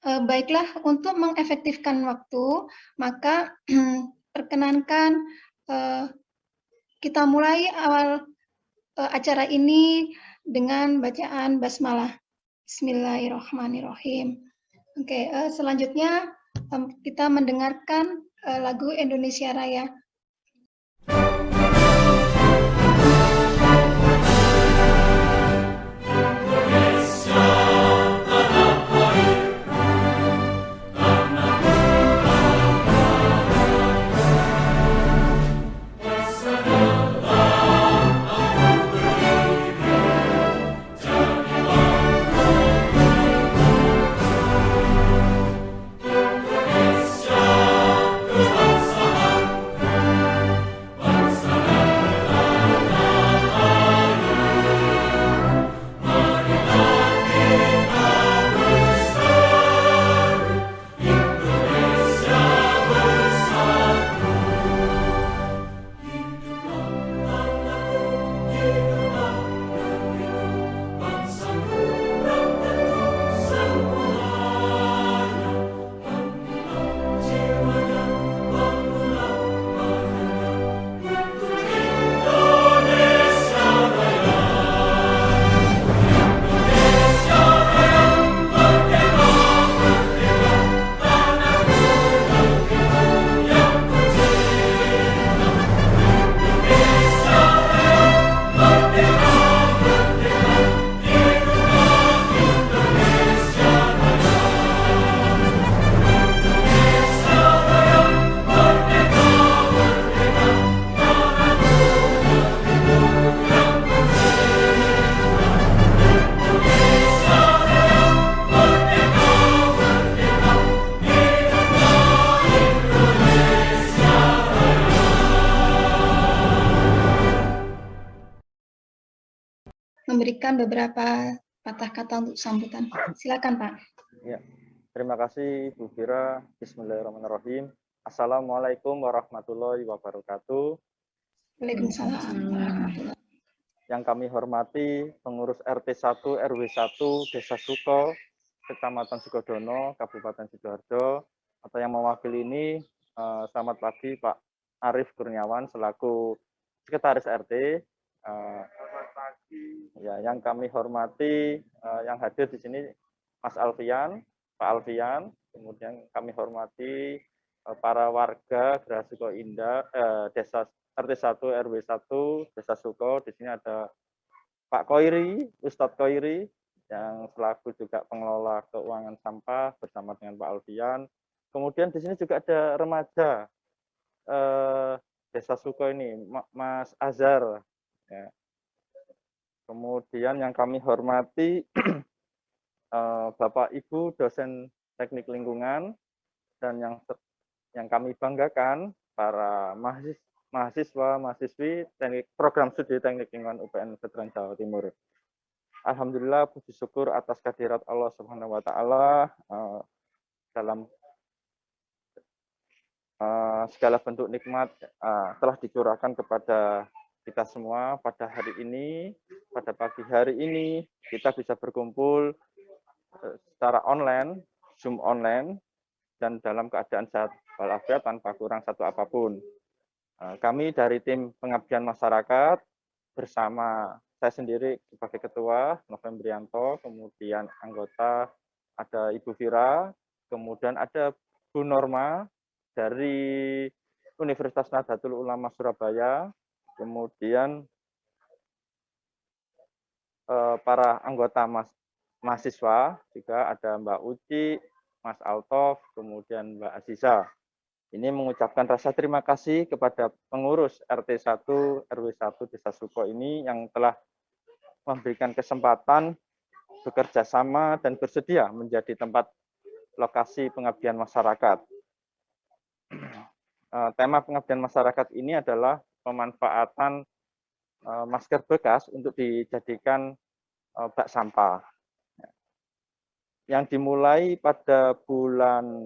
Baiklah, untuk mengefektifkan waktu, maka perkenankan kita mulai awal acara ini dengan bacaan basmalah. Bismillahirrahmanirrahim. Oke, selanjutnya kita mendengarkan lagu Indonesia Raya. Memberikan beberapa patah kata untuk sambutan. Silakan, Pak. Ya, terima kasih Bu Fira. Bismillahirrahmanirrahim. Assalamualaikum warahmatullahi wabarakatuh. Waalaikumsalam. Yang kami hormati pengurus RT 1 RW 1 Desa Suko, Kecamatan Sukodono, Kabupaten Sidoarjo, atau yang mewakili ini, selamat pagi Pak Arif Kurniawan selaku Sekretaris RT. Selamat pagi. Ya, yang kami hormati, yang hadir di sini Mas Alfian, Pak Alfian, kemudian kami hormati para warga Geraha Suko Indah, Desa RT 1 RW 1 Desa Suko. Di sini ada Pak Koiri, Ustadz Koiri, yang selaku juga pengelola keuangan sampah bersama dengan Pak Alfian. Kemudian di sini juga ada remaja Desa Suko ini, Mas Azhar. Ya. Kemudian yang kami hormati Bapak Ibu dosen teknik lingkungan, dan yang kami banggakan para mahasiswa mahasiswi teknik program studi teknik lingkungan UPN Veteran Jawa Timur. Alhamdulillah, puji syukur atas kehadirat Allah Subhanahu wa taala dalam segala bentuk nikmat telah dicurahkan kepada kita semua pada hari ini, pada pagi hari ini kita bisa berkumpul secara online, Zoom online, dan dalam keadaan sehat walafiat tanpa kurang satu apapun. Kami dari tim pengabdian masyarakat bersama saya sendiri sebagai ketua Novembrianto, kemudian anggota ada Ibu Fira, kemudian ada Bu Norma dari Universitas Nahdlatul Ulama Surabaya, kemudian para anggota mahasiswa juga ada Mbak Uci, Mas Altof, kemudian Mbak Aziza. Ini mengucapkan rasa terima kasih kepada pengurus RT 1 RW 1 Desa Suko ini yang telah memberikan kesempatan bekerja sama dan bersedia menjadi tempat lokasi pengabdian masyarakat. Tema pengabdian masyarakat ini adalah pemanfaatan masker bekas untuk dijadikan bak sampah. Yang dimulai pada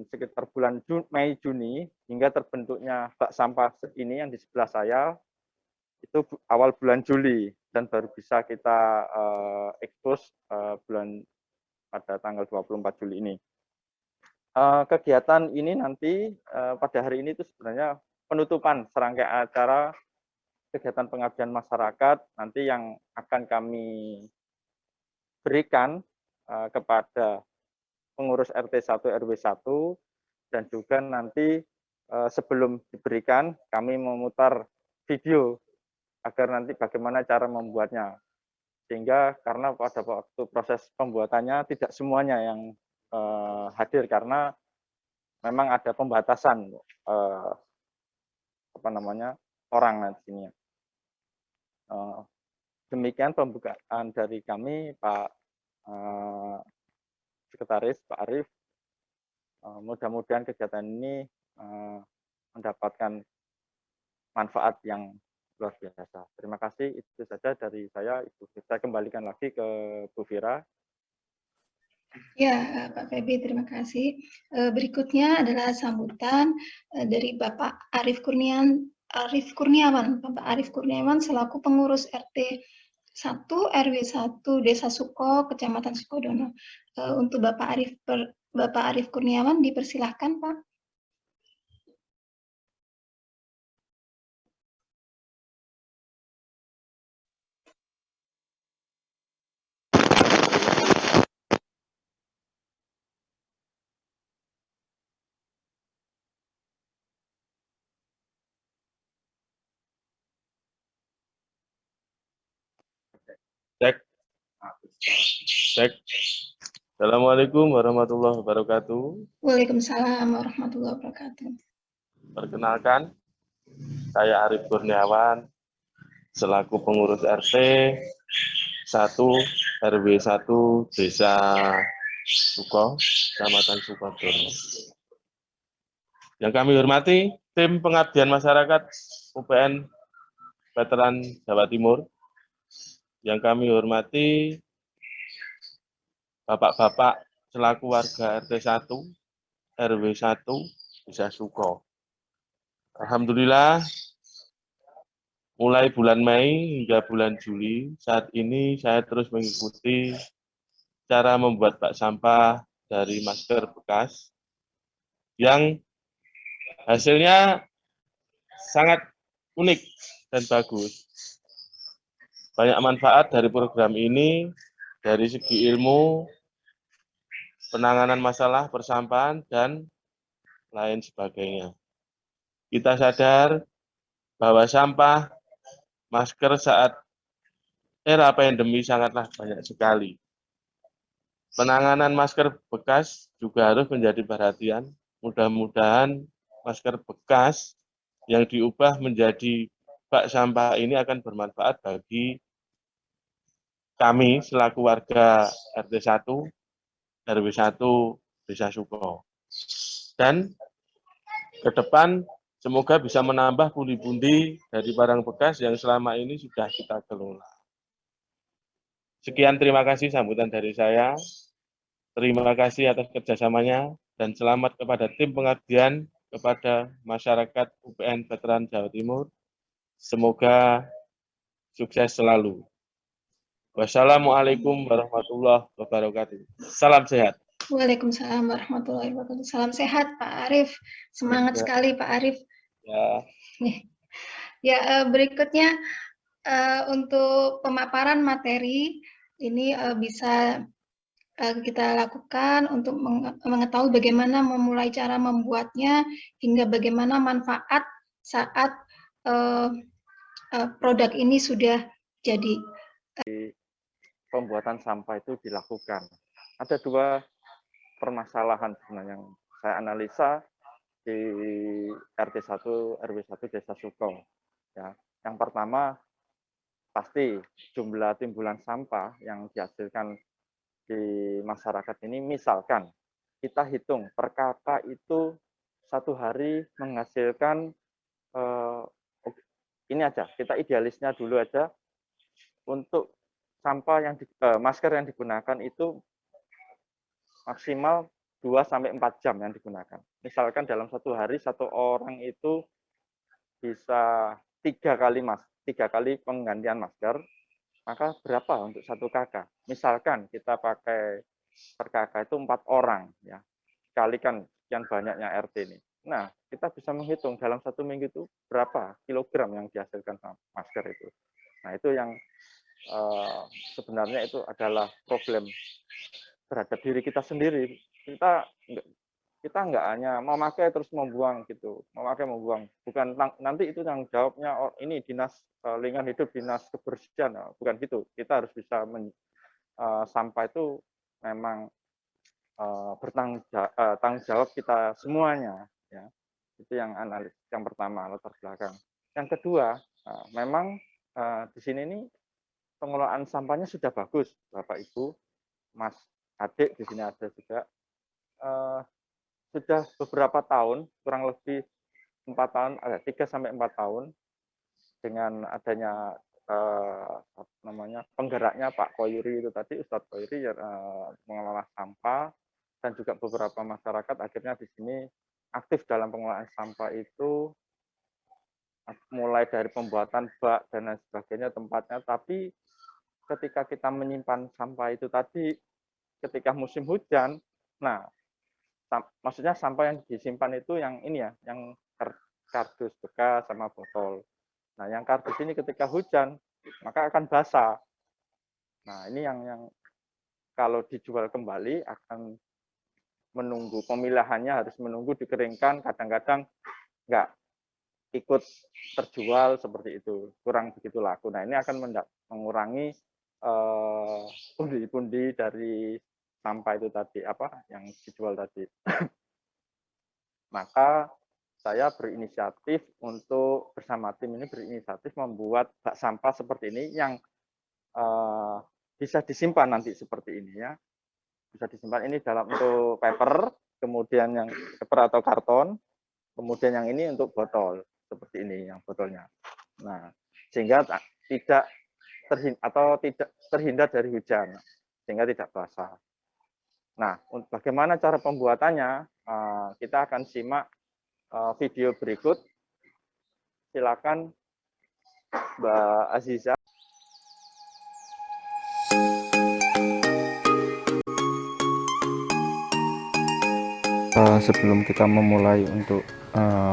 sekitar bulan Mei Juni hingga terbentuknya bak sampah ini yang di sebelah saya itu awal bulan Juli, dan baru bisa kita ekspos pada tanggal 24 Juli ini. Kegiatan ini nanti pada hari ini itu sebenarnya penutupan serangkaian acara kegiatan pengabdian masyarakat nanti yang akan kami berikan kepada pengurus RT 1 RW 1 dan juga nanti sebelum diberikan kami memutar video agar nanti bagaimana cara membuatnya. Sehingga karena pada waktu proses pembuatannya tidak semuanya yang hadir karena memang ada pembatasan orang di sini. Demikian pembukaan dari kami, Pak Sekretaris, Pak Arief. Mudah-mudahan kegiatan ini mendapatkan manfaat yang luar biasa. Terima kasih, itu saja dari saya. Saya kembalikan lagi ke Bu Fira. Ya, Pak Febi, terima kasih. Berikutnya adalah sambutan dari Bapak Arief Kurniawan. Bapak Arief Kurniawan selaku pengurus RT 1 RW 1 Desa Suko, Kecamatan Sukodono. Untuk Bapak Arief Kurniawan dipersilahkan, Pak. Cek. Cek. Assalamualaikum warahmatullahi wabarakatuh. Waalaikumsalam warahmatullahi wabarakatuh. Perkenalkan, saya Arief Kurniawan, selaku pengurus RT 1 RW 1 Desa Suko, Kecamatan Sukodono. Yang kami hormati, tim pengabdian masyarakat UPN Veteran Jawa Timur. Yang kami hormati, Bapak-bapak selaku warga RT 1 RW 1 Desa Suko. Alhamdulillah, mulai bulan Mei hingga bulan Juli, saat ini saya terus mengikuti cara membuat bak sampah dari masker bekas yang hasilnya sangat unik dan bagus. Banyak manfaat dari program ini dari segi ilmu, penanganan masalah persampahan, dan lain sebagainya. Kita sadar bahwa sampah masker saat era pandemi sangatlah banyak sekali. Penanganan masker bekas juga harus menjadi perhatian. Mudah-mudahan masker bekas yang diubah menjadi bak sampah ini akan bermanfaat bagi kami selaku warga RT 1, RW 1, Desa Suko. Dan ke depan semoga bisa menambah pundi-pundi dari barang bekas yang selama ini sudah kita kelola. Sekian, terima kasih sambutan dari saya. Terima kasih atas kerjasamanya dan selamat kepada tim pengabdian kepada masyarakat UPN Veteran Jawa Timur. Semoga sukses selalu. Wassalamualaikum warahmatullahi wabarakatuh. Salam sehat. Waalaikumsalam warahmatullahi wabarakatuh. Salam sehat, Pak Arief. Semangat sekali, Pak Arief. Ya. Ya, berikutnya untuk pemaparan materi ini bisa kita lakukan untuk mengetahui bagaimana memulai cara membuatnya hingga bagaimana manfaat saat produk ini sudah jadi. Pembuatan sampah itu dilakukan. Ada dua permasalahan sebenarnya yang saya analisa di RT 1 RW 1 Desa Suko. Ya. Yang pertama pasti jumlah timbulan sampah yang dihasilkan di masyarakat ini, misalkan kita hitung per kakak itu satu hari menghasilkan ini aja, kita idealisnya dulu aja untuk sampah yang masker yang digunakan itu maksimal 2-4 jam yang digunakan. Misalkan dalam satu hari satu orang itu bisa 3 kali penggantian masker, maka berapa untuk satu kakak? Misalkan kita pakai per kakak itu 4 orang, ya. dikalikan sekian banyaknya RT ini. Nah, kita bisa menghitung dalam 1 minggu itu berapa kilogram yang dihasilkan masker itu. Nah, itu yang sebenarnya itu adalah problem terhadap diri kita sendiri. Kita nggak hanya memakai terus membuang gitu, memakai membuang. Bukan nanti itu yang jawabnya ini dinas lingkungan hidup, dinas kebersihan, bukan gitu. Kita harus bisa sampah itu memang tanggung jawab kita semuanya, ya. Itu yang yang pertama, latar belakang. Yang kedua, memang di sini ini pengelolaan sampahnya sudah bagus, Bapak Ibu, Mas Adik di sini ada juga. Sudah beberapa tahun, kurang lebih 4 tahun, ada 3 sampai 4 tahun, dengan adanya penggeraknya Pak Koyuri itu tadi, Ustadz Koyuri, mengelola sampah, dan juga beberapa masyarakat akhirnya di sini aktif dalam pengelolaan sampah itu, mulai dari pembuatan bak dan lain sebagainya tempatnya. Tapi ketika kita menyimpan sampah itu tadi, ketika musim hujan, nah maksudnya sampah yang disimpan itu yang ini ya, yang kardus bekas sama botol. Nah, yang kardus ini ketika hujan maka akan basah. Nah, ini yang kalau dijual kembali akan menunggu pemilahannya, harus menunggu dikeringkan, kadang-kadang nggak ikut terjual seperti itu, kurang begitu laku. Nah, ini akan mengurangi pundi-pundi dari sampah itu tadi, yang dijual tadi. Maka saya berinisiatif untuk bersama tim ini berinisiatif membuat bak sampah seperti ini yang bisa disimpan nanti seperti ini ya. Bisa disimpan ini dalam bentuk paper, kemudian yang paper atau karton, kemudian yang ini untuk botol seperti ini yang botolnya. Nah, sehingga tidak terhindar dari hujan, sehingga tidak basah. Nah, bagaimana cara pembuatannya? Kita akan simak video berikut. Silakan Mbak Aziza. Sebelum kita memulai untuk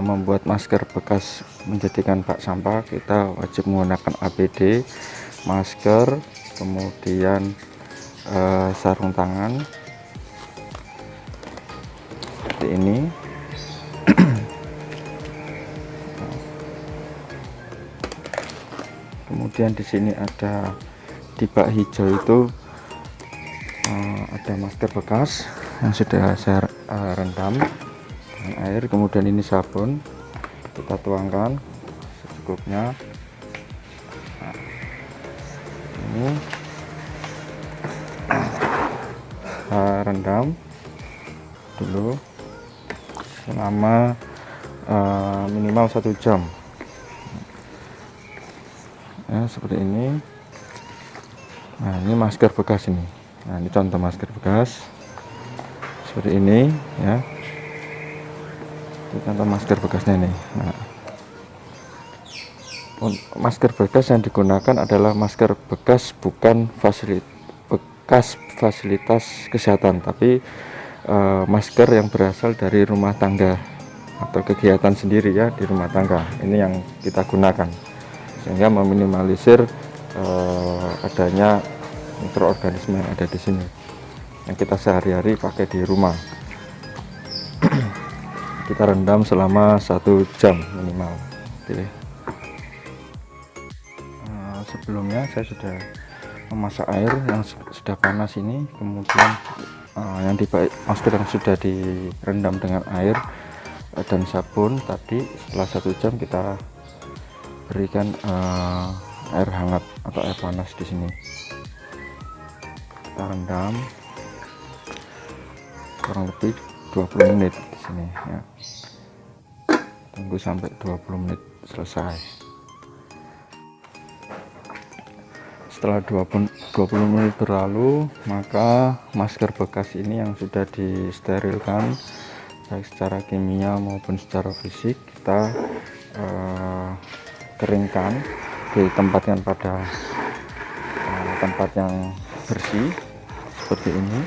membuat masker bekas menjadikan bak sampah, kita wajib menggunakan APD, masker, kemudian sarung tangan seperti ini. Kemudian di sini ada di bak hijau itu ada masker bekas yang sudah saya rendam dengan air. Kemudian ini sabun, kita tuangkan secukupnya. Nah, ini rendam dulu selama minimal 1 jam ya, seperti ini. Nah, ini masker bekas ini. Nah, ini contoh masker bekas seperti ini ya. Ini contoh masker bekasnya ini. Nah, masker bekas yang digunakan adalah masker bekas, bukan bekas fasilitas kesehatan, tapi masker yang berasal dari rumah tangga atau kegiatan sendiri ya, di rumah tangga. Ini yang kita gunakan sehingga meminimalisir adanya mikroorganisme yang ada di sini yang kita sehari-hari pakai di rumah. Kita rendam selama 1 jam minimal. Oke. Sebelumnya saya sudah memasak air yang sudah panas ini, kemudian masker yang sudah direndam dengan air dan sabun tadi. Setelah 1 jam kita berikan air hangat atau air panas di sini. Kita rendam kurang lebih 20 menit di sini ya. Tunggu sampai 20 menit selesai. Setelah 20 menit berlalu, maka masker bekas ini yang sudah disterilkan baik secara kimia maupun secara fisik, kita keringkan, ditempatkan pada tempat yang bersih seperti ini.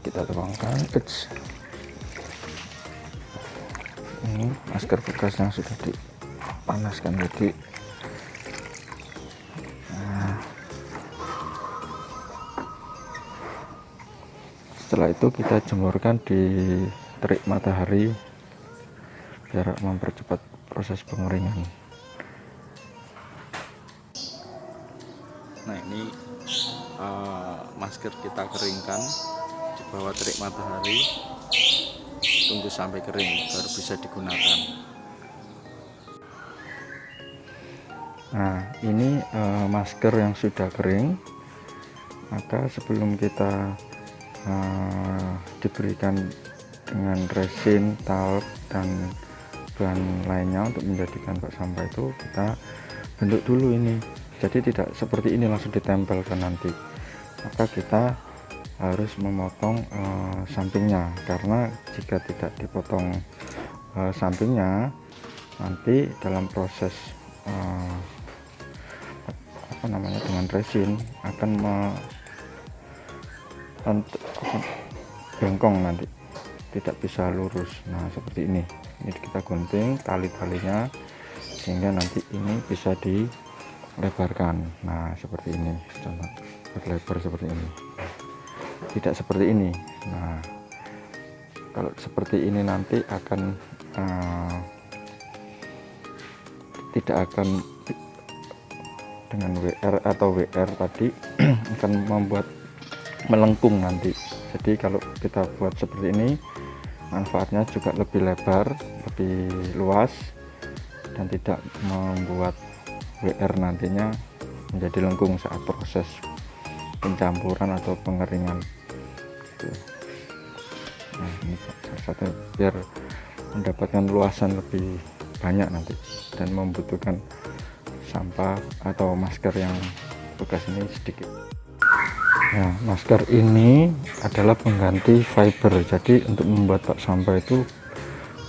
kita tuangkan. Ini masker bekas yang sudah dipanaskan tadi. Nah, setelah itu kita jemurkan di terik matahari biar mempercepat proses pengeringan. Nah, ini masker kita keringkan di bawah terik matahari, tunggu sampai kering baru bisa digunakan. Nah, ini masker yang sudah kering, maka sebelum kita diberikan dengan resin, talc, dan bahan lainnya untuk menjadikan bak sampah itu, kita bentuk dulu ini. Jadi tidak seperti ini langsung ditempelkan nanti, maka kita harus memotong sampingnya, karena jika tidak dipotong sampingnya, nanti dalam proses dengan resin akan bengkong, nanti tidak bisa lurus. Nah, seperti ini kita gunting tali-talinya sehingga nanti ini bisa dilebarkan. Nah, seperti ini, contoh berlebar seperti ini, tidak seperti ini. Nah, kalau seperti ini nanti akan tidak akan dengan WR atau WR tadi akan membuat melengkung nanti. Jadi kalau kita buat seperti ini, manfaatnya juga lebih lebar, lebih luas, dan tidak membuat WR nantinya menjadi lengkung saat proses pencampuran atau pengeringan. Nah, ini salah satu biar mendapatkan luasan lebih banyak nanti dan membutuhkan sampah atau masker yang bekas ini sedikit. Nah, masker ini adalah pengganti fiber. Jadi untuk membuat bak sampah itu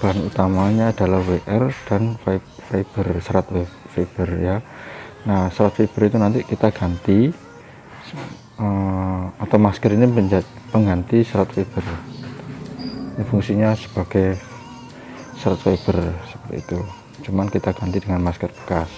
bahan utamanya adalah WR dan fiber, serat fiber ya. Nah, serat fiber itu nanti kita ganti atau masker ini menjadi pengganti serat fiber. Ini fungsinya sebagai serat fiber seperti itu. Cuman kita ganti dengan masker bekas.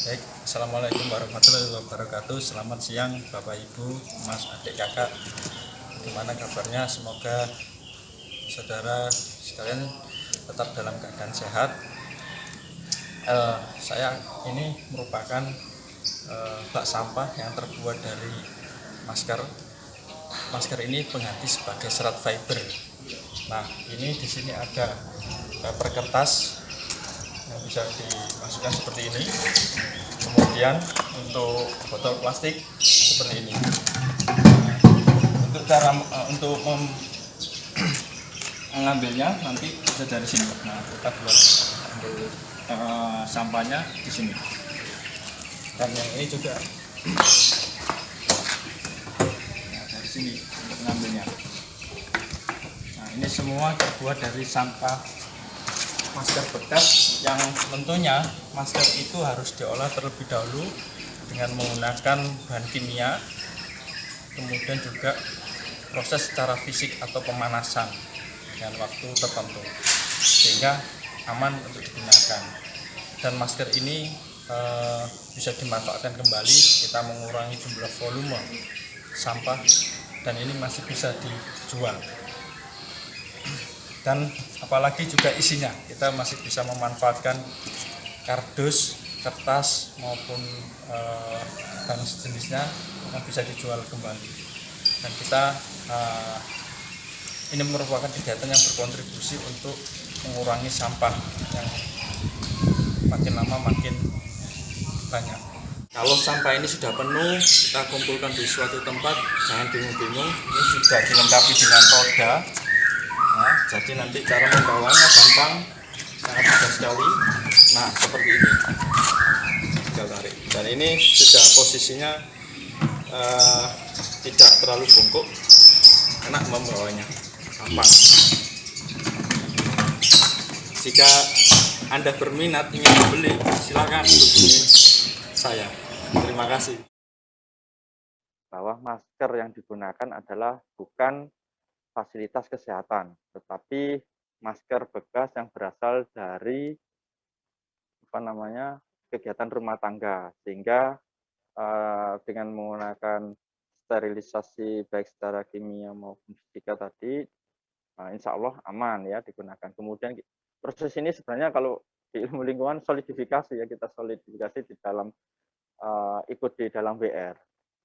Baik, Assalamualaikum warahmatullahi wabarakatuh. Selamat siang Bapak Ibu, Mas, adik, kakak. Gimana kabarnya? Semoga saudara sekalian tetap dalam keadaan sehat. Saya ini merupakan bak sampah yang terbuat dari masker. Masker ini pengganti sebagai serat fiber. Nah, ini di sini ada paper kertas yang bisa dimasukkan seperti ini. Kemudian untuk botol plastik seperti ini. Untuk cara mengambilnya nanti bisa dari sini. Nah, kita buat sampahnya di sini. Dan yang ini juga dari sini untuk mengambilnya. Nah, ini semua terbuat dari sampah masker bekas yang tentunya masker itu harus diolah terlebih dahulu dengan menggunakan bahan kimia, kemudian juga proses secara fisik atau pemanasan dengan waktu tertentu sehingga aman untuk digunakan. Dan masker ini bisa dimanfaatkan kembali, kita mengurangi jumlah volume sampah dan ini masih bisa dijual. Dan apalagi juga isinya, kita masih bisa memanfaatkan kardus, kertas maupun bahan sejenisnya yang bisa dijual kembali. Dan kita ini merupakan kegiatan yang berkontribusi untuk mengurangi sampah yang makin lama makin banyak. Kalau sampah ini sudah penuh, kita kumpulkan di suatu tempat, jangan bingung-bingung. Ini sudah dilengkapi dengan roda. Nah, jadi nanti cara membawanya gampang, sangat mudah sekali. Nah, seperti ini. Tinggal tarik. Dan ini sudah posisinya tidak terlalu bungkuk, enak membawanya, gampang. Jika Anda berminat ingin membeli, silakan hubungi saya. Terima kasih. Bahwa masker yang digunakan adalah bukan fasilitas kesehatan, tetapi masker bekas yang berasal dari kegiatan rumah tangga, sehingga dengan menggunakan sterilisasi baik secara kimia maupun fisika tadi, insya Allah aman ya digunakan. Kemudian proses ini sebenarnya kalau di ilmu lingkungan solidifikasi ya, kita solidifikasi di dalam ikut di dalam WR.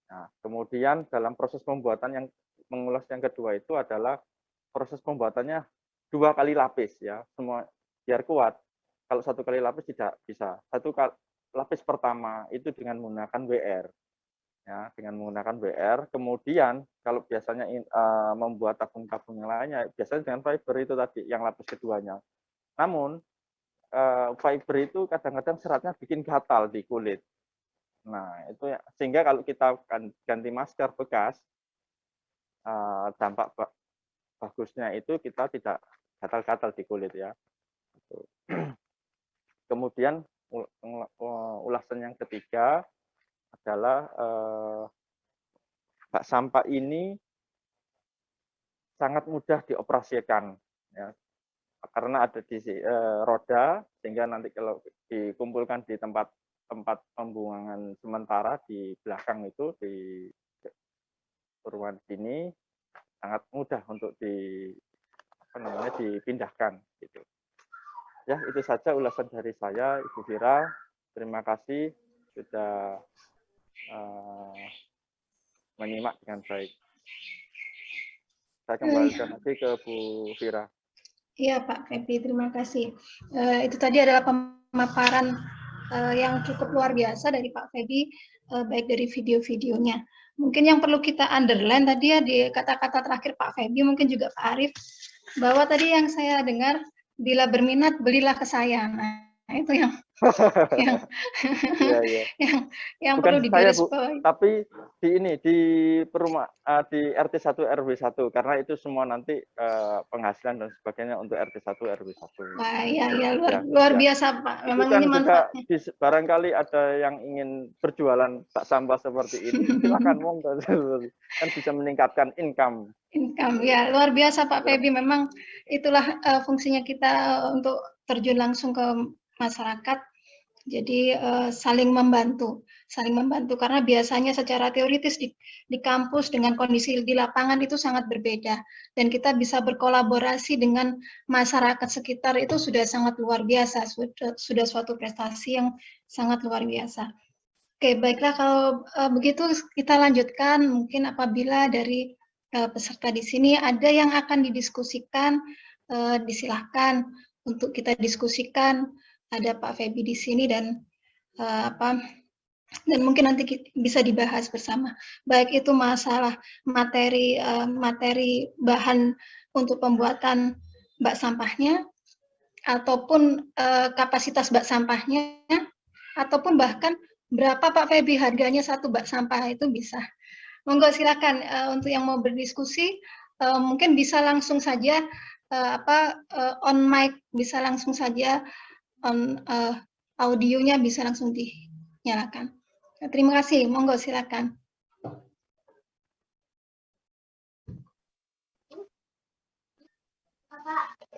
Nah, kemudian dalam proses pembuatan yang mengulas yang kedua itu adalah proses pembuatannya 2 kali lapis ya, semua biar kuat. Kalau 1 kali lapis tidak bisa. 1 lapis pertama itu dengan menggunakan WR. Ya, dengan menggunakan WR, kemudian kalau biasanya membuat tabung-tabung yang lainnya, biasanya dengan fiber itu tadi, yang lapis keduanya. Namun, fiber itu kadang-kadang seratnya bikin gatal di kulit. Nah, itu ya, sehingga kalau kita ganti masker bekas, dampak bagusnya itu kita tidak gatal-gatal di kulit ya. Kemudian ulasan yang ketiga adalah bak sampah ini sangat mudah dioperasikan ya, karena ada di roda, sehingga nanti kalau dikumpulkan di tempat pembuangan sementara di belakang itu di ruang sini sangat mudah untuk dipindahkan gitu. Ya, itu saja ulasan dari saya, Ibu Vira. Terima kasih sudah menyimak dengan baik. Saya kembalikan lagi ke Bu Vira. Iya Pak Febi, terima kasih. Itu tadi adalah pemaparan yang cukup luar biasa dari Pak Febi, baik dari video-videonya. Mungkin yang perlu kita underline tadi ya di kata-kata terakhir Pak Febi, mungkin juga Pak Arif, bahwa tadi yang saya dengar, bila berminat belilah ke saya. Nah, itu yang yang bukan perlu saya, Bu, digarisbawahi. tapi di di RT 1 RW 1, karena itu semua nanti penghasilan dan sebagainya untuk RT 1 RW 1. Wah, ya luar biasa Pak. Memang kan ini manfaatnya. Barangkali ada yang ingin berjualan bak sampah seperti ini, silakan monggo, kan bisa meningkatkan income Ya, luar biasa Pak Febi. Memang itulah fungsinya kita untuk terjun langsung ke masyarakat. Jadi saling membantu karena biasanya secara teoritis di kampus dengan kondisi di lapangan itu sangat berbeda, dan kita bisa berkolaborasi dengan masyarakat sekitar itu sudah sangat luar biasa, sudah suatu prestasi yang sangat luar biasa. Oke, baiklah kalau begitu kita lanjutkan. Mungkin apabila dari peserta di sini ada yang akan didiskusikan, disilahkan untuk kita diskusikan. Ada Pak Febi di sini dan dan mungkin nanti bisa dibahas bersama. Baik itu masalah materi bahan untuk pembuatan bak sampahnya, ataupun kapasitas bak sampahnya, ataupun bahkan berapa Pak Febi harganya satu bak sampah itu bisa. Monggo silakan untuk yang mau berdiskusi, mungkin bisa langsung saja on mic, bisa langsung saja audionya bisa langsung dinyalakan. Terima kasih. Monggo silakan.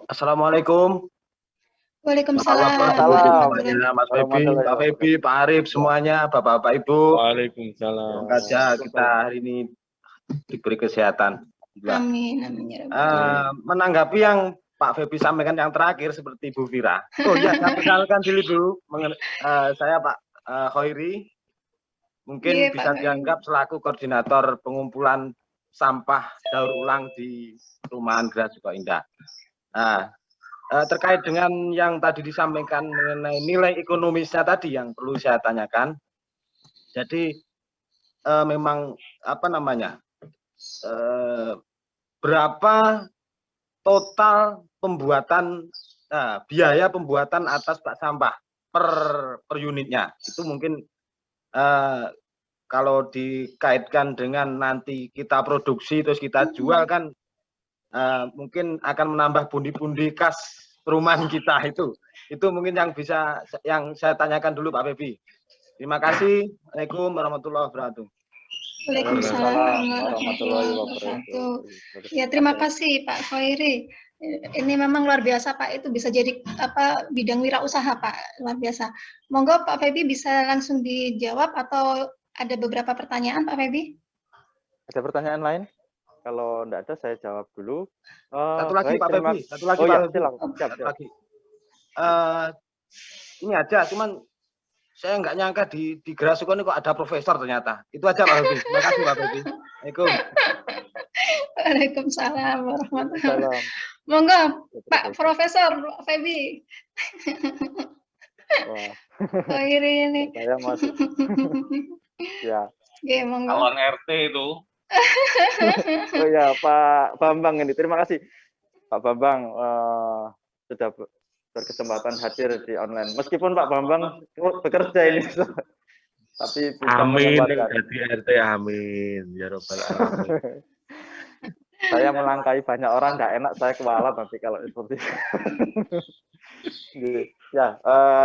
Assalamualaikum. Waalaikumsalam Waalaikumsalam. warahmatullahi Mas Febi, Pak Febi, Pak Arif, semuanya, Bapak-Bapak, Ibu. Waalaikumsalam. Semoga saja kita hari ini diberi kesehatan. Amin, amin ya Rabbal. Menanggapi yang Pak Febi sampaikan yang terakhir seperti Bu Vira. Oh ya, saya perkenalkan dulu saya Pak Khairi. Mungkin Iya, bisa Pak. dianggap selaku koordinator pengumpulan sampah daur ulang di Perumahan Geraha Suko Indah. Nah, terkait dengan yang tadi disampaikan mengenai nilai ekonomisnya tadi yang perlu saya tanyakan. Jadi memang apa namanya, berapa total pembuatan biaya pembuatan atas bak sampah per unitnya? Itu mungkin kalau dikaitkan dengan nanti kita produksi terus kita jual kan mungkin akan menambah pundi-pundi kas perumahan kita itu mungkin yang saya tanyakan dulu Pak Febi. Terima kasih. Assalamualaikum warahmatullahi wabarakatuh. Waalaikumsalam warahmatullahi wabarakatuh. Ya, terima kasih Pak Khairi. Ini memang luar biasa Pak, itu bisa jadi bidang wirausaha Pak, luar biasa. Monggo Pak Febi bisa langsung dijawab atau ada beberapa pertanyaan Pak Febi? Ada pertanyaan lain? Kalau enggak ada saya jawab dulu. Satu lagi baik, Pak Febi, satu lagi oh, Pak ya, Febi. siap. Lagi. Ini aja, cuman saya nggak nyangka di Geraha Suko ini kok ada profesor ternyata. Itu aja Pak Febi. Terima kasih Pak Febi. Assalamualaikum. Waalaikumsalam warahmatullahi wabarakatuh. Monggo Pak Profesor Febi. Wah. Khairi ini. Saya masih. Ya. Oke, monggo. Calon RT itu. Oh ya, Pak Bambang ini. Terima kasih Pak Bambang sudah berkesempatan hadir di online. Meskipun Pak Bambang bekerja ini, tapi bisa Amin, menyempatkan. jadi RT amin. Ya Rabbal alamin. Saya melangkahi banyak orang, nggak enak saya kewalat nanti kalau seperti itu. Ya,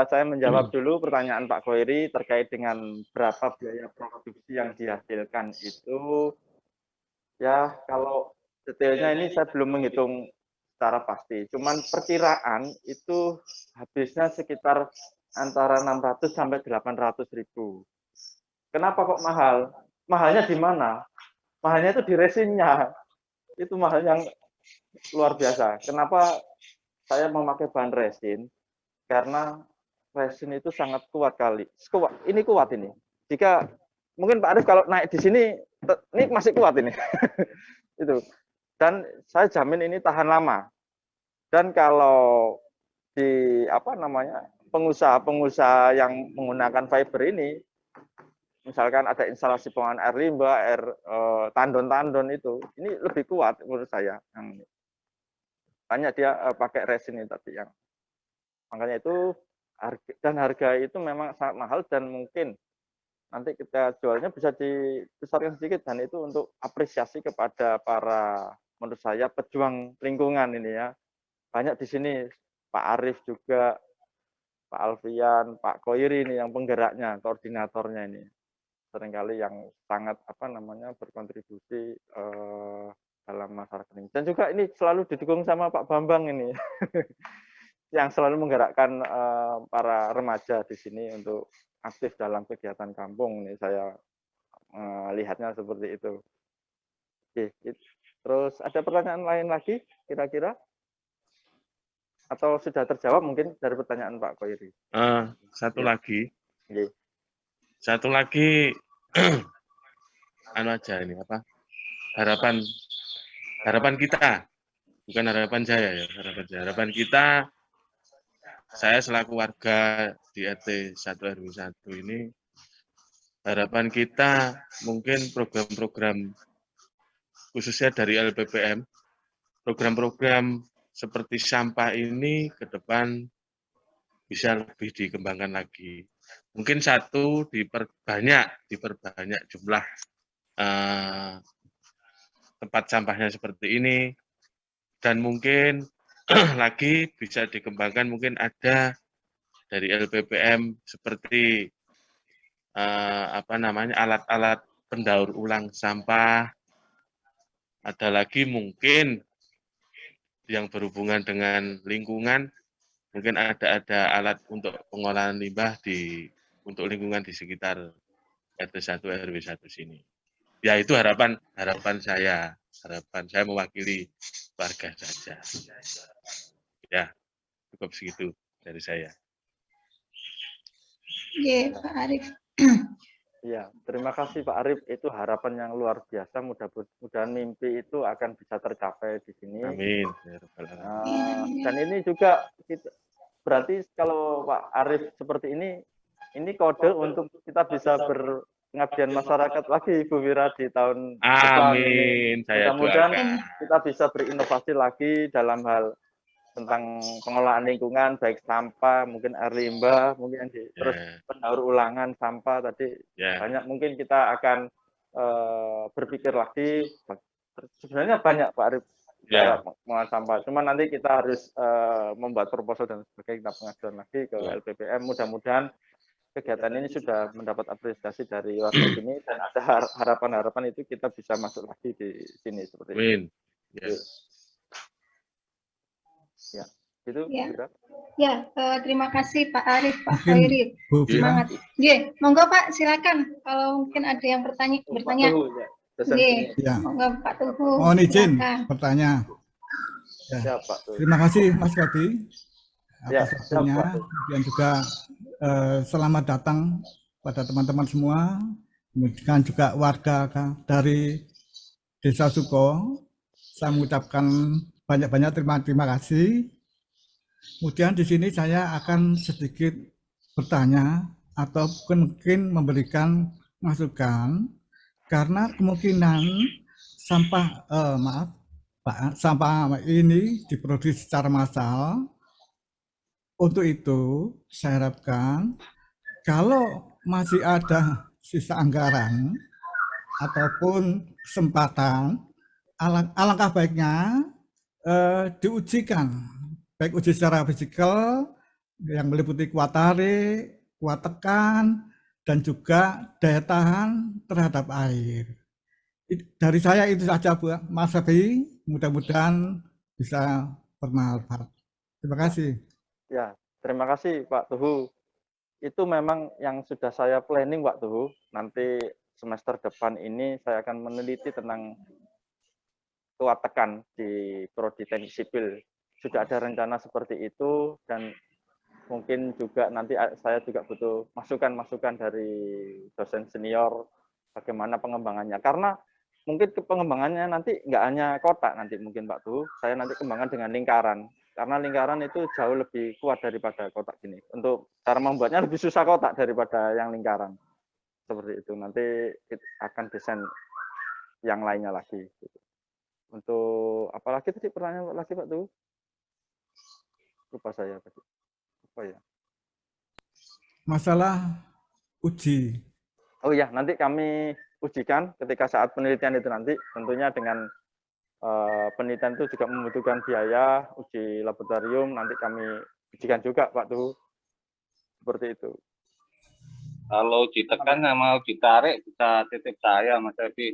saya menjawab dulu pertanyaan Pak Khairi terkait dengan berapa biaya produksi yang dihasilkan itu. Ya, kalau detailnya ini saya belum menghitung secara pasti. Cuman perkiraan itu habisnya sekitar antara 600 sampai 800 ribu. Kenapa kok mahal? Mahalnya di mana? Mahalnya itu di resinnya. Itu mahal yang luar biasa. Kenapa saya memakai bahan resin? Karena resin itu sangat kuat kali. Ini kuat ini. Jika mungkin Pak Arif kalau naik di sini, ini masih kuat ini. Itu. Dan saya jamin ini tahan lama. Dan kalau di pengusaha-pengusaha yang menggunakan fiber ini, misalkan ada instalasi pengolahan air limbah, air tandon-tandon itu, ini lebih kuat menurut saya. Banyak dia pakai resin ini tadi yang makanya itu harga itu memang sangat mahal dan mungkin nanti kita jualnya bisa dibesarkan sedikit dan itu untuk apresiasi kepada para menurut saya pejuang lingkungan ini ya. Banyak di sini Pak Arif juga, Pak Alfian, Pak Khairi ini yang penggeraknya, koordinatornya ini. Seringkali yang sangat berkontribusi dalam masyarakat ini. Dan juga ini selalu didukung sama Pak Bambang ini. Yang selalu menggerakkan para remaja di sini untuk aktif dalam kegiatan kampung. Ini saya lihatnya seperti itu. Oke, terus ada pertanyaan lain lagi kira-kira? Atau sudah terjawab mungkin dari pertanyaan Pak Khairi? Satu lagi. Okay. Satu lagi harapan kita, bukan harapan saya ya, harapan kita. Saya selaku warga di RT 1 RW 1 ini, harapan kita mungkin program-program khususnya dari LPPM, program-program seperti sampah ini ke depan bisa lebih dikembangkan lagi. Mungkin satu diperbanyak jumlah tempat sampahnya seperti ini, dan mungkin lagi bisa dikembangkan mungkin ada dari LPPM seperti alat-alat pendaur ulang sampah. Ada lagi mungkin yang berhubungan dengan lingkungan, mungkin ada alat untuk pengolahan limbah untuk lingkungan di sekitar RT 1 RW 1 sini. Ya itu harapan saya mewakili warga saja. Ya, cukup segitu dari saya. Oke, Pak Arief. Ya, terima kasih Pak Arief. Itu harapan yang luar biasa. Mudah-mudahan mimpi itu akan bisa tercapai di sini. Amin. Dan ini juga berarti kalau Pak Arief seperti ini kode untuk kita bisa berpengabdian masyarakat lagi Bu Wira di tahun depan ini. Mudah-mudahan kita bisa berinovasi lagi dalam hal tentang pengelolaan lingkungan, baik sampah, mungkin air limbah, mungkin terus pendaur ulangan sampah tadi banyak. Mungkin kita akan berpikir lagi. Sebenarnya banyak Pak Arief pengelolaan sampah. Cuma nanti kita harus membuat proposal dan sebagainya, kita pengajuan lagi ke LPPM. Mudah-mudahan kegiatan ini sudah mendapat apresiasi dari warga sini dan ada harapan-harapan itu kita bisa masuk lagi di sini seperti itu. Ya, itu ya. Terima kasih Pak Arief, Pak Khairi. Semangat. Monggo Pak, silakan kalau mungkin ada yang bertanya. Monggo Pak Tuhu. Mohon izin bertanya. Ya, Pak Tuhu. Terima kasih Mas Fadi atas waktunya. Kemudian juga selamat datang pada teman-teman semua. Kemudian juga warga dari Desa Suko. Saya mengucapkan banyak-banyak terima kasih. Kemudian di sini saya akan sedikit bertanya atau mungkin memberikan masukan karena kemungkinan sampah ini diproduksi secara massal. Untuk itu saya harapkan kalau masih ada sisa anggaran ataupun kesempatan, alangkah baiknya diujikan, baik uji secara fisikal yang meliputi kuat tarik, kuat tekan, dan juga daya tahan terhadap air. Dari saya itu saja Bu Mas Fadi, mudah-mudahan bisa bermanfaat. Terima kasih. Ya, terima kasih Pak Tuhu. Itu memang yang sudah saya planning Pak Tuhu. Nanti semester depan ini saya akan meneliti tentang kuat tekan di prodi teknik sipil. Sudah ada rencana seperti itu dan mungkin juga nanti saya juga butuh masukan-masukan dari dosen senior bagaimana pengembangannya. Karena mungkin pengembangannya nanti nggak hanya kotak nanti mungkin Pak Tuh, saya nanti kembangkan dengan lingkaran. Karena lingkaran itu jauh lebih kuat daripada kotak gini. Untuk cara membuatnya lebih susah kotak daripada yang lingkaran. Seperti itu. Nanti akan desain yang lainnya lagi. Untuk apalagi tadi pertanyaan lagi Pak Tuh? Lupa saya tadi. Apa ya? Masalah uji. Oh iya, nanti kami ujikan ketika saat penelitian itu nanti. Tentunya dengan penelitian itu juga membutuhkan biaya, uji laboratorium, nanti kami ujikan juga Pak Tuh. Seperti itu. Kalau ditekan sama ditarik bisa titip saya Mas Evi.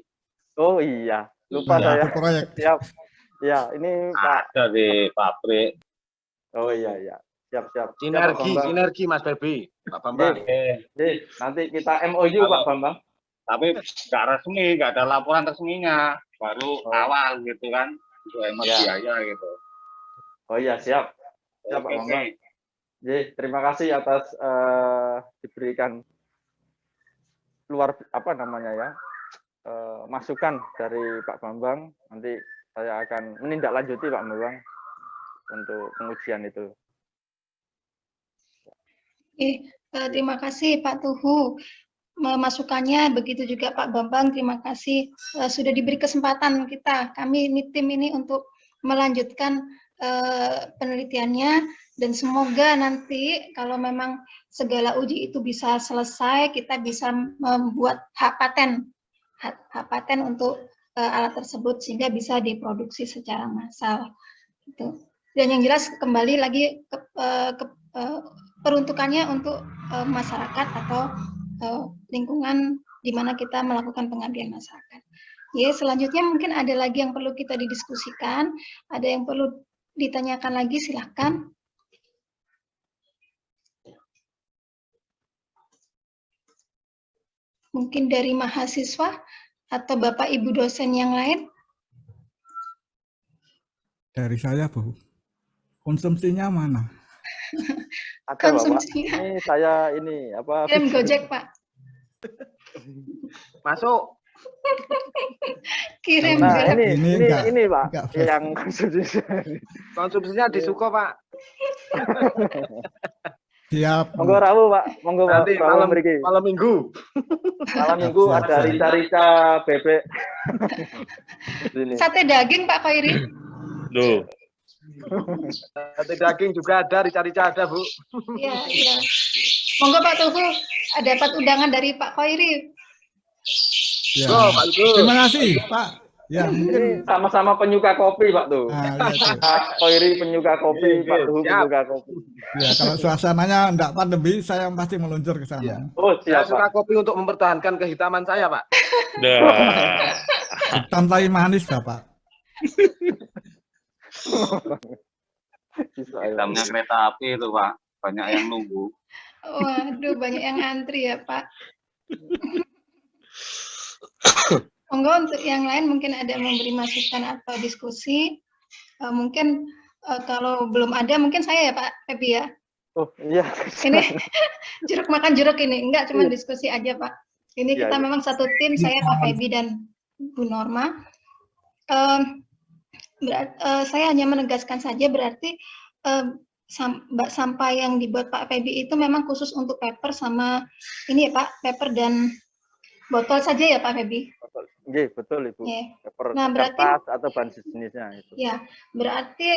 Oh iya, lupa saya. Siap. Ya, ini Pak. Ada di pabrik. Oh iya. Siap. Sinergi Mas Febi, Pak Bambang. Nanti kita MOU Pak Bambang. Tapi nggak resmi, nggak ada laporan resminya. Baru awal gitu kan, untuk hemat biaya gitu. Oh iya, siap. Siap Pak Bambang. Terima kasih atas diberikan masukan dari Pak Bambang. Nanti saya akan menindaklanjuti Pak Bambang untuk pengujian itu. Terima kasih Pak Tuhu masukannya, begitu juga Pak Bambang, terima kasih sudah diberi kesempatan kami tim ini untuk melanjutkan penelitiannya, dan semoga nanti kalau memang segala uji itu bisa selesai, kita bisa membuat hak paten untuk alat tersebut sehingga bisa diproduksi secara massal. Gitu. Dan yang jelas kembali lagi peruntukannya untuk masyarakat atau lingkungan di mana kita melakukan pengabdian masyarakat. Ya, selanjutnya mungkin ada lagi yang perlu kita didiskusikan, ada yang perlu ditanyakan lagi, silahkan. Mungkin dari mahasiswa atau Bapak Ibu dosen yang lain. Dari saya, Bu. Konsumsinya mana? Ada Bapak. Konsumsinya. Ini saya ini apa? Kirim Gojek, Pak. Masuk. Kirim Nah, Grab. ini Pak, enggak fresh. yang konsumsi. Konsumsinya di Suko, Pak. Siap. Monggo rawuh, Pak. Monggo Nanti rawuh malam mriki. Minggu. Malam Minggu Siap, ada siap. rica-rica bebek. Sini. Sate daging, Pak Khairi. Loh, Sate daging juga ada, rica-rica ada, Bu. Iya, iya. Monggo Pak Tuhu, dapat undangan dari Pak Khairi. Ya. Oh, Pak Ibu. Terima kasih, Pak. Ya, mungkin Sama-sama penyuka kopi, Pak tuh. iya tuh. Pak Khairi penyuka kopi, Pak Tuhu Siap. penyuka kopi. Ya, kalau suasananya enggak pandemi, saya pasti meluncur ke sana. Iya. Oh, Saya siap, suka Pak. kopi untuk mempertahankan kehitaman saya, Pak. nah, Hitam tapi manis, Bapak. Bisa, ya. Hitamnya kereta api itu Pak, banyak yang nunggu. Waduh, banyak yang antri ya, Pak. Monggo untuk yang lain mungkin ada memberi masukan atau diskusi. Mungkin kalau belum ada, mungkin saya ya Pak Febi ya. Oh, iya. Ini jeruk makan jeruk ini, enggak cuma Iya. diskusi aja Pak. Ini Iya, kita iya. memang satu tim, saya Pak Febi dan Bu Norma. Saya hanya menegaskan saja berarti sampah yang dibuat Pak Febi itu memang khusus untuk paper sama ini ya Pak, paper dan botol saja ya Pak Febi? Iya, betul Ibu. Ya. Paper, Nah, berarti- kertas atau bahan jenisnya itu. Ya, berarti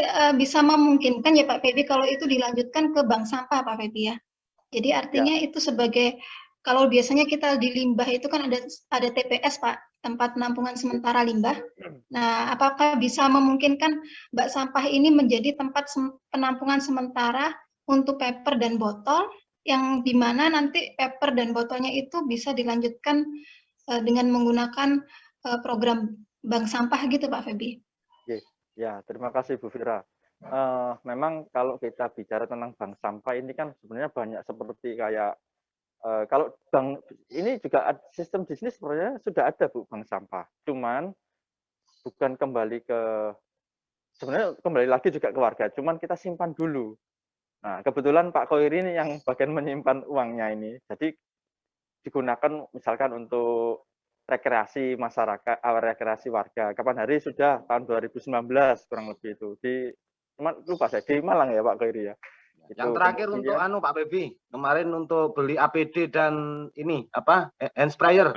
bisa memungkinkan ya Pak Febi kalau itu dilanjutkan ke bank sampah Pak Febi ya. Jadi artinya itu sebagai, kalau biasanya kita di limbah itu kan ada TPS Pak, tempat penampungan sementara limbah. Nah, apakah bisa memungkinkan bak sampah ini menjadi tempat penampungan sementara untuk paper dan botol, yang dimana nanti paper dan botolnya itu bisa dilanjutkan dengan menggunakan program bank sampah gitu Pak Febi? Ya, terima kasih Bu Fira. Memang kalau kita bicara tentang bank sampah ini kan sebenarnya banyak seperti kayak kalau bank ini juga sistem bisnis sebenarnya sudah ada Bu, bank sampah. Cuman bukan kembali ke, sebenarnya kembali lagi juga ke warga, cuman kita simpan dulu. Nah, kebetulan Pak Khairi ini yang bagian menyimpan uangnya ini. Jadi digunakan misalkan untuk rekreasi masyarakat, rekreasi warga. Kapan hari sudah tahun 2019 kurang lebih itu. Lupa saya di Malang ya Pak Khairi ya. Yang terakhir untuk Pak Febi, kemarin untuk beli APD dan ini apa? Hand sprayer.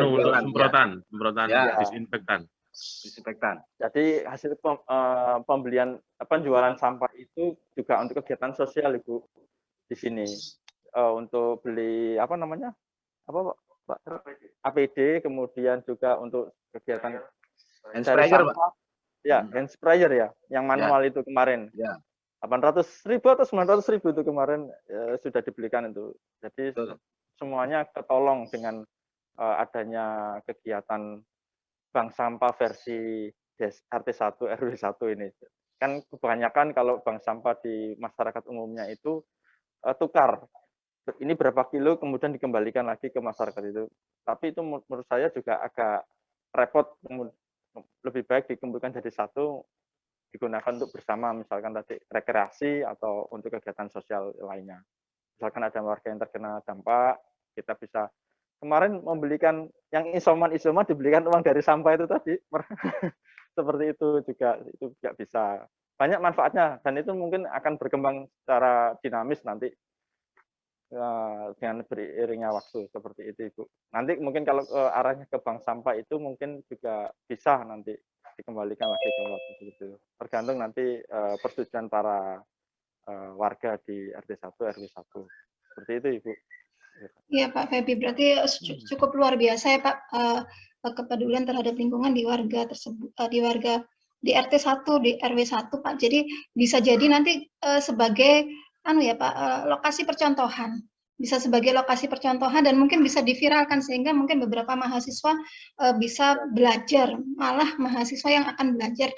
untuk semprotan Ya. disinfektan. Jadi hasil pembelian penjualan sampah itu juga untuk kegiatan sosial Ibu di sini. Untuk beli apa namanya? Apa Pak? APD, kemudian juga untuk kegiatan Hand sprayer, Pak. Ya, hand sprayer ya, yang manual itu kemarin. Ya. 800.000 atau 900.000 itu kemarin sudah dibelikan itu. Jadi semuanya ketolong dengan adanya kegiatan bank sampah versi RT1 RW1 ini. Kan kebanyakan kalau bank sampah di masyarakat umumnya itu tukar. Ini berapa kilo kemudian dikembalikan lagi ke masyarakat itu. Tapi itu menurut saya juga agak repot. Lebih baik dikumpulkan jadi satu, digunakan untuk bersama, misalkan tadi rekreasi atau untuk kegiatan sosial lainnya. Misalkan ada warga yang terkena dampak, kita bisa kemarin membelikan yang isoman dibelikan uang dari sampah itu tadi. Seperti itu juga bisa. Banyak manfaatnya dan itu mungkin akan berkembang secara dinamis nanti dengan beriringnya waktu seperti itu Ibu. Nanti mungkin kalau arahnya ke bank sampah itu mungkin juga bisa nanti dikembalikan lagi ke waktu itu. Tergantung nanti persetujuan para warga di RT1 RW1. Seperti itu Ibu. Iya Pak Febi, berarti cukup luar biasa ya Pak kepedulian terhadap lingkungan di warga tersebut, di RT1, di RW1 Pak. Jadi bisa jadi nanti sebagai lokasi percontohan bisa sebagai lokasi percontohan dan mungkin bisa diviralkan sehingga mungkin beberapa mahasiswa bisa belajar, malah mahasiswa yang akan belajar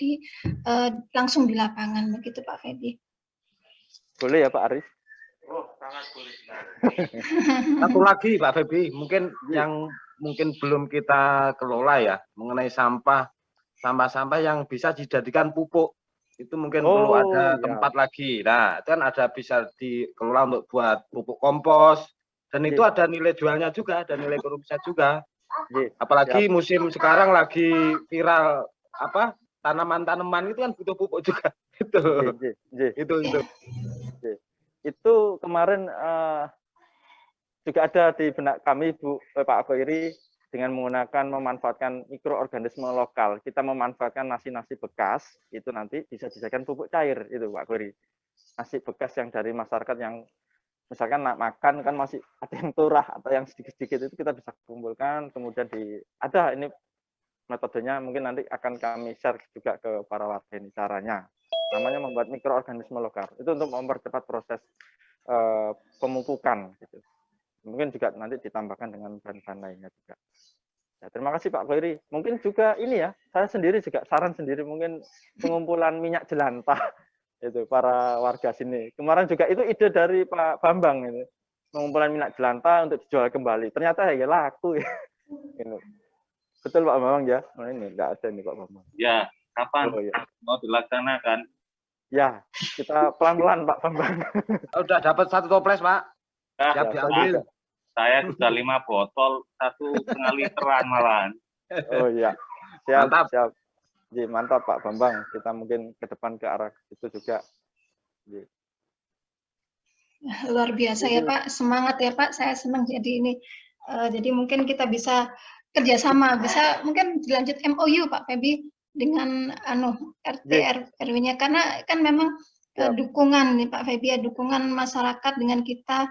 langsung di lapangan, begitu Pak Feby. Boleh ya Pak Arif? Oh, sangat boleh. Satu lagi Pak Feby, mungkin yang mungkin belum kita kelola ya mengenai sampah-sampah yang bisa dijadikan pupuk. Itu mungkin perlu ada tempat lagi. Nah, itu kan ada bisa dikelola untuk buat pupuk kompos dan itu ada nilai jualnya juga, ada nilai ekonomisnya juga. Apalagi musim sekarang lagi viral apa tanaman-tanaman itu kan butuh pupuk juga. Itu kemarin juga ada di benak kami Pak Khairi dengan memanfaatkan mikroorganisme lokal. Kita memanfaatkan nasi-nasi bekas itu nanti bisa dijadikan pupuk cair itu Pak Khairi. Nasi bekas yang dari masyarakat yang misalkan nak makan kan masih ada yang turah atau yang sedikit-sedikit itu kita bisa kumpulkan kemudian ada ini metodenya mungkin nanti akan kami share juga ke para warga ini caranya. Namanya membuat mikroorganisme lokal. Itu untuk mempercepat proses pemupukan gitu. Mungkin juga nanti ditambahkan dengan bahan-bahan lainnya juga. Ya, terima kasih Pak Khairi. Mungkin juga ini ya, saya sendiri juga saran sendiri mungkin pengumpulan minyak jelantah itu para warga sini. Kemarin juga itu ide dari Pak Bambang itu. Pengumpulan minyak jelantah untuk dijual kembali. Ternyata ya laku ya. Ini. Betul Pak Bambang ya? Oh, ini enggak ada nih Pak Bambang. Ya, kapan mau dilaksanakan? Ya, kita pelan-pelan Pak Bambang. Udah dapat 1 toples Pak. Siap diambil. Saya sudah 5 botol, 1,5 literan malahan. Oh iya, siap, Mantap. siap. Jadi, mantap Pak Bambang. Kita mungkin ke depan ke arah itu juga. Jadi. Luar biasa ya Pak, semangat ya Pak. Saya senang jadi ini. Jadi mungkin kita bisa kerjasama, bisa mungkin dilanjut MOU Pak Feby dengan RT RW-nya karena kan memang dukungan nih Pak Feby ya, dukungan masyarakat dengan kita.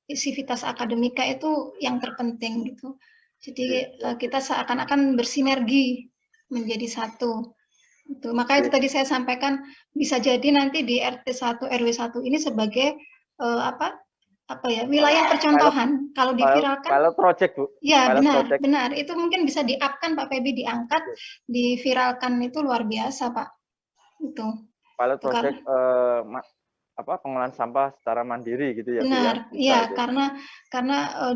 Sivitas akademika itu yang terpenting gitu. Jadi kita seakan-akan bersinergi menjadi satu. Itu. Maka itu tadi saya sampaikan bisa jadi nanti di RT 1 RW 1 ini sebagai wilayah percontohan. Kalau diviralkan pilot project Bu. Ya benar. Itu mungkin bisa di-up-kan Pak Feby, diangkat, diviralkan itu luar biasa Pak. Itu. Pilot project pengolahan sampah secara mandiri gitu ya. Benar, ya karena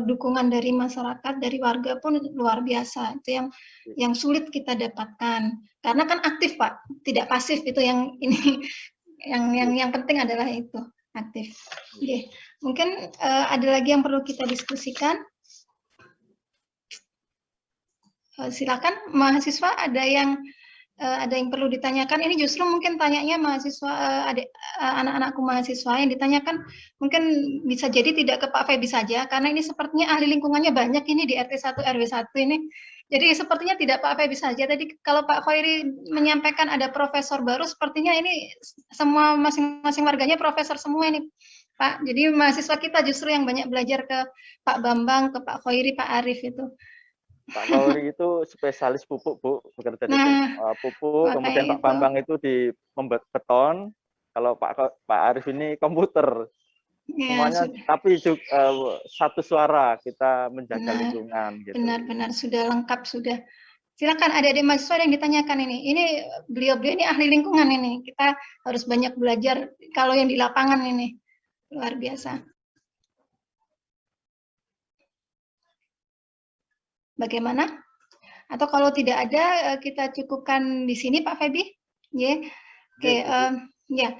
dukungan dari masyarakat, dari warga pun luar biasa. Itu yang sulit kita dapatkan. Karena kan aktif Pak, tidak pasif itu yang ini. Yang penting adalah itu aktif. Oke. Mungkin ada lagi yang perlu kita diskusikan. Silakan mahasiswa ada yang perlu ditanyakan. Ini justru mungkin tanyanya mahasiswa anak-anakku mahasiswa yang ditanyakan mungkin bisa jadi tidak ke Pak Feby saja karena ini sepertinya ahli lingkungannya banyak ini di RT 1 RW 1 ini. Jadi sepertinya tidak Pak Feby saja. Tadi kalau Pak Khairi menyampaikan ada profesor baru, sepertinya ini semua masing-masing warganya profesor semua ini Pak. Jadi mahasiswa kita justru yang banyak belajar ke Pak Bambang, ke Pak Khairi, Pak Arif itu. Pak Khairi itu spesialis pupuk Bu, bekerja di pupuk. Kemudian Pak Bambang itu di membuat beton. Kalau Pak Arif ini komputer. Semuanya, tapi juga satu suara kita menjaga lingkungan. Gitu. Benar, sudah lengkap sudah. Silakan adik-adik mahasiswa yang ditanyakan ini. Ini beliau-beliau ini ahli lingkungan ini. Kita harus banyak belajar kalau yang di lapangan ini luar biasa. Bagaimana? Atau kalau tidak ada kita cukupkan di sini Pak Feby? Oke,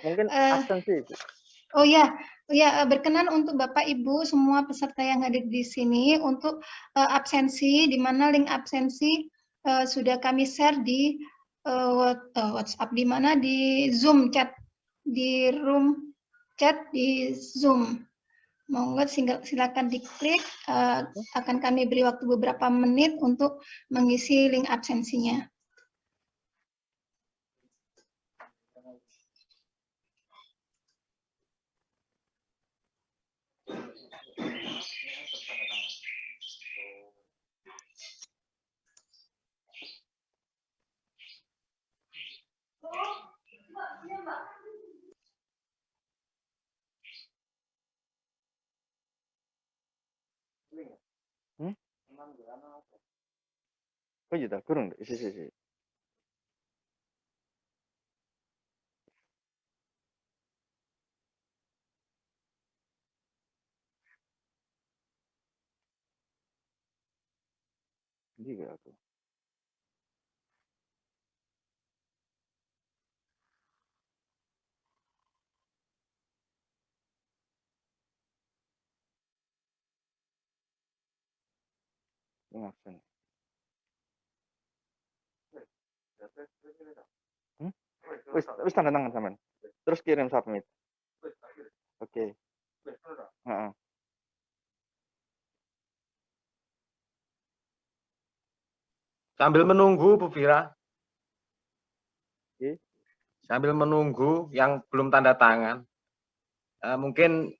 mungkin absensi. Oh ya, berkenan untuk Bapak Ibu semua peserta yang hadir di sini untuk absensi, di mana link absensi sudah kami share di WhatsApp, di mana di Zoom chat, di room chat di Zoom. Monggo silakan diklik, akan kami beri waktu beberapa menit untuk mengisi link absensinya. Oh iya, kurang. Isi. Ini gak aku. Ini absen. Wis tanda tangan sampean. Terus kirim submit. Oke. Heeh. Sambil menunggu Bu Fira. Oke. Sambil menunggu yang belum tanda tangan. Mungkin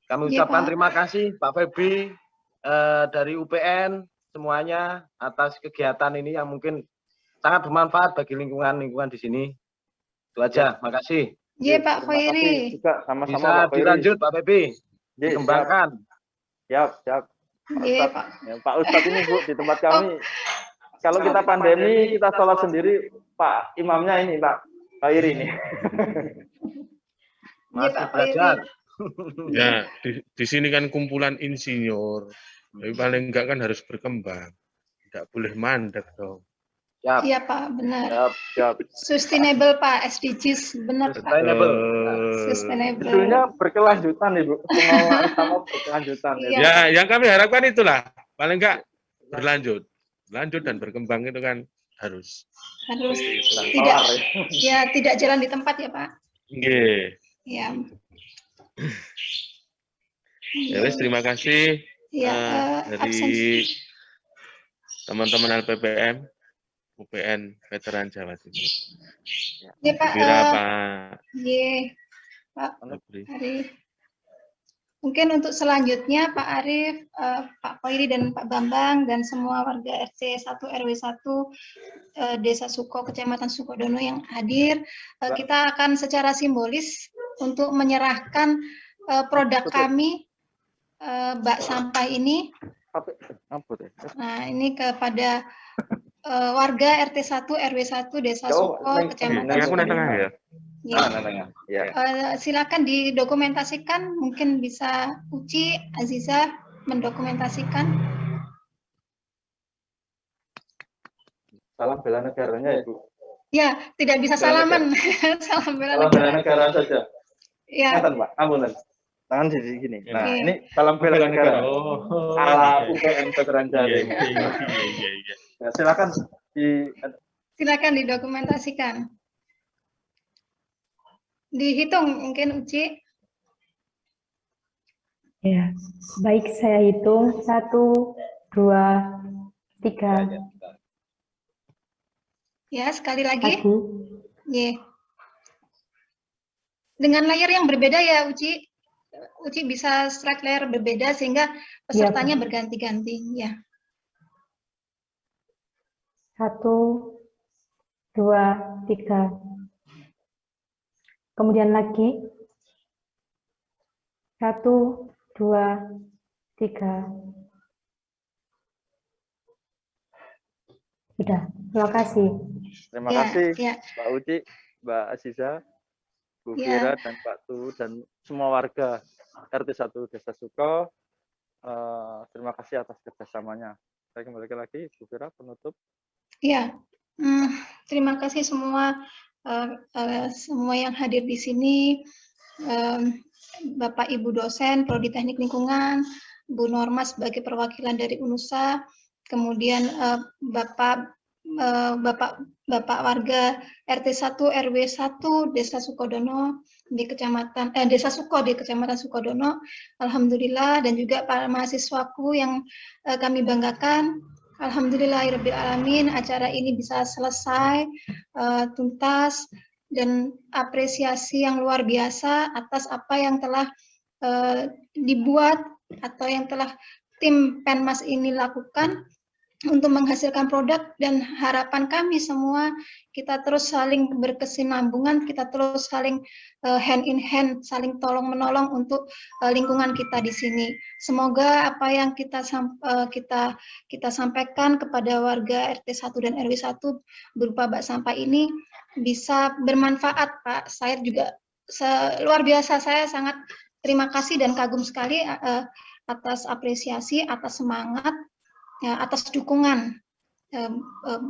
kami Iya, ucapkan Pak. terima kasih Pak Febri dari UPN semuanya atas kegiatan ini yang mungkin sangat bermanfaat bagi lingkungan di sini. Itu aja, makasih. Iya, Pak Terima kasih Khairi. juga sama-sama Bisa Pak Khairi. dilanjut Pak Febri, dikembangkan. Siap. Iya, Pak. Ya, Pak Ustadz ini Bu di tempat kami. Kalau kita pandemi, kita sholat sendiri, Pak imamnya ini Pak Khairi ini. Iya, Masih Pak belajar. Khairi. Ya, di sini kan kumpulan insinyur. Tapi paling enggak kan harus berkembang. Tidak boleh mandek dong. Siap. Iya, Pak, benar. Siap. Sustainable, Pak, SDGs, benar, Pak. Sustainable. Sustainable. Judulnya berkelanjutan Ibu. Pengelolaan sama berkelanjutan. Iya. Ya, yang kami harapkan itulah. Paling enggak berlanjut. Lanjut dan berkembang itu kan harus. Tidak jalan di tempat ya, Pak. Nggih. Ya. Ya wes, terima kasih dari absensi. teman-teman LPPM UPN Veteran Jawa Timur. Ya, Pak. Pak. Iya, Pak Arif. Mungkin untuk selanjutnya Pak Arif, Pak Khairi dan Pak Bambang dan semua warga RT 1 RW 1 Desa Suko, Kecamatan Sukodono yang hadir, kita akan secara simbolis untuk menyerahkan produk kami, bak sampah ini. Nah, ini kepada warga RT 1 RW 1 Desa Suko, Kecamatan Sukodono. Ya. Silakan didokumentasikan, mungkin bisa Uci, Aziza mendokumentasikan. Salam bela negaranya, Ibu. Ya, tidak bisa salaman. Salam bela negara saja. Ya. Ngatan, Pak. Ambulan. Tangan di sini. Nah, ini salam bela negara. Ala UPN Veteran Jawa Timur. Ya, silakan didokumentasikan. Dihitung mungkin Uci. Ya, baik, saya hitung 1, 2, 3. Ya, sekali lagi. Yeah. Dengan layar yang berbeda ya Uci. Uci bisa strike layar berbeda sehingga pesertanya berganti-ganti. Ya. 1, 2, 3. Kemudian lagi 1, 2, 3. Sudah, terima kasih. Terima kasih Mbak Uci, Mbak Aziza, Bu Fira dan Pak Tu dan semua warga RT 1 Desa Suko. Terima kasih atas kerjasamanya. Saya kembalikan lagi Bu Fira penutup. Iya, terima kasih semua yang hadir di sini, Bapak Ibu dosen Prodi Teknik Lingkungan, Bu Norma sebagai perwakilan dari UNUSA, kemudian Bapak warga RT 1 RW 1 Desa Sukodono di Desa Suko di Kecamatan Sukodono. Alhamdulillah, dan juga para mahasiswaku yang kami banggakan. Alhamdulillahirabbil alamin, acara ini bisa selesai tuntas, dan apresiasi yang luar biasa atas apa yang telah dibuat atau yang telah tim Penmas ini lakukan. untuk menghasilkan produk, dan harapan kami semua kita terus saling berkesinambungan, kita terus saling hand in hand, saling tolong menolong untuk lingkungan kita di sini. Semoga apa yang kita sampaikan kepada warga RT 1 dan RW 1 berupa bak sampah ini bisa bermanfaat, Pak. Saya juga luar biasa, saya sangat terima kasih dan kagum sekali atas apresiasi, atas semangat, ya, atas dukungan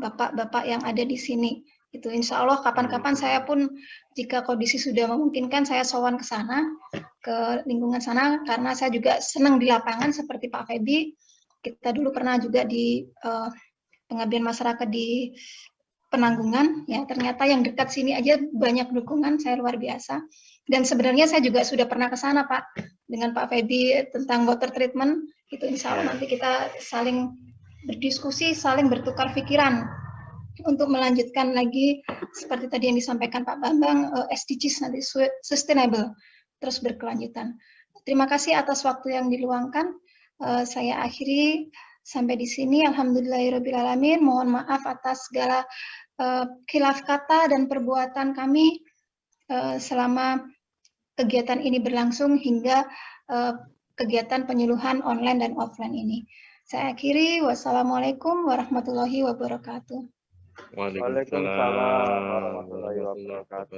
bapak-bapak yang ada di sini. Itu insya Allah kapan-kapan saya pun jika kondisi sudah memungkinkan saya sowan ke sana, ke lingkungan sana, karena saya juga senang di lapangan seperti Pak Febi. Kita dulu pernah juga di pengabdian masyarakat di Penanggungan, ya ternyata yang dekat sini aja banyak dukungan, saya luar biasa. Dan sebenarnya saya juga sudah pernah ke sana, Pak, dengan Pak Febi tentang water treatment. Itu insya Allah nanti kita saling berdiskusi, saling bertukar pikiran untuk melanjutkan lagi seperti tadi yang disampaikan Pak Bambang, SDGs nanti sustainable, terus berkelanjutan. Terima kasih atas waktu yang diluangkan. Saya akhiri sampai di sini. Alhamdulillahirrabbilalamin. Mohon maaf atas segala khilaf kata dan perbuatan kami selama kegiatan ini berlangsung hingga kegiatan penyuluhan online dan offline ini. Saya akhiri. Wassalamualaikum warahmatullahi wabarakatuh. Waalaikumsalam warahmatullahi wabarakatuh.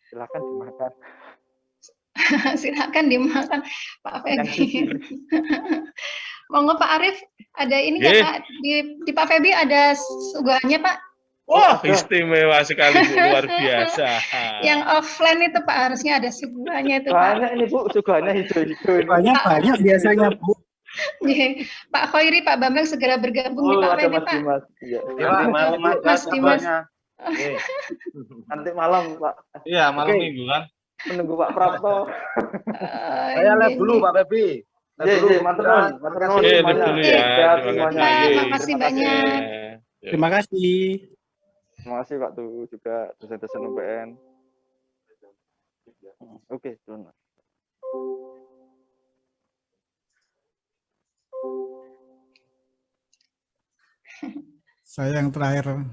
Silakan dimakan. Silakan dimakan, Pak Febi. Monggo Pak Arif, ada ini nggak Pak? Di Pak Febi ada suguhannya Pak? Wah, istimewa sekali Bu, luar biasa. Yang offline itu Pak harusnya ada suguhannya itu Pak. Banyak ini Bu, suguhannya hijau-hijau ini. Banyak biasanya Bu. Pak Khoiri, Pak Bambang segera bergabung di Pak ada Febi Mas Pak. Dimas. Iya. Nanti malam aja Mas Dimas. semuanya. Nanti malam Pak. Iya, malam Oke. minggu kan. Menunggu Pak Prapto. Saya live dulu Pak Febi. Iya, matur nuwun Live dulu ya. Terima Terima kasih. Terima kasih banyak. Terima kasih. Terima kasih Pak tuh juga dosen-dosen UPN. Oke, turun. Saya yang terakhir.